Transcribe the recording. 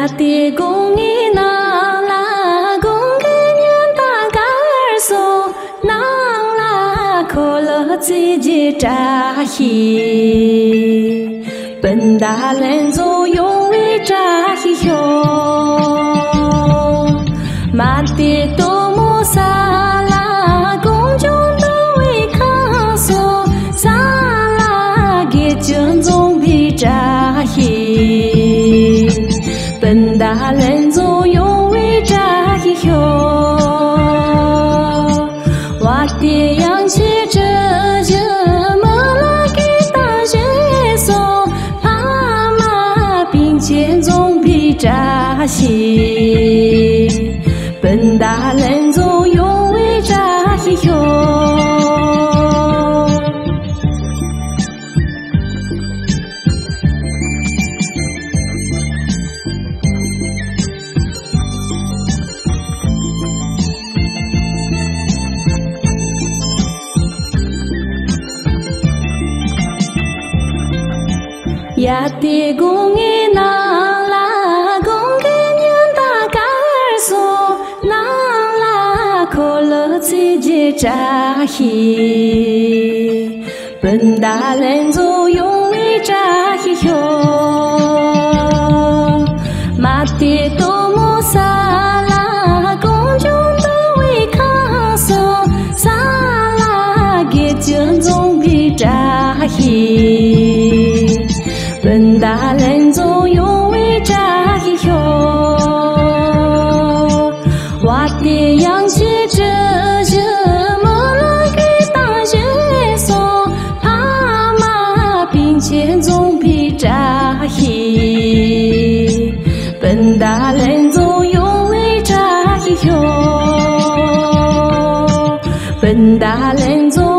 呀的公益那拉公给年大嘎儿说，那拉可乐自己扎起，本大人就用为扎起哟，马的多么萨拉公中都为看说，萨拉给军中比扎起。本大人就用为扎起哟，我的阳气这这么拉给大学说，爸妈并肩总比扎起，本大人就用为扎起哟。呀的公益那拉公给年大嘎儿说，那拉可乐自己扎起，本大人就用为扎起哟，马的多么萨拉公中都为看说，萨拉给军中比扎起。本大人就用为扎起哟，我的阳气这这么拉给大学说，爸妈并肩总比扎起，本大人就用为扎起哟，本大人就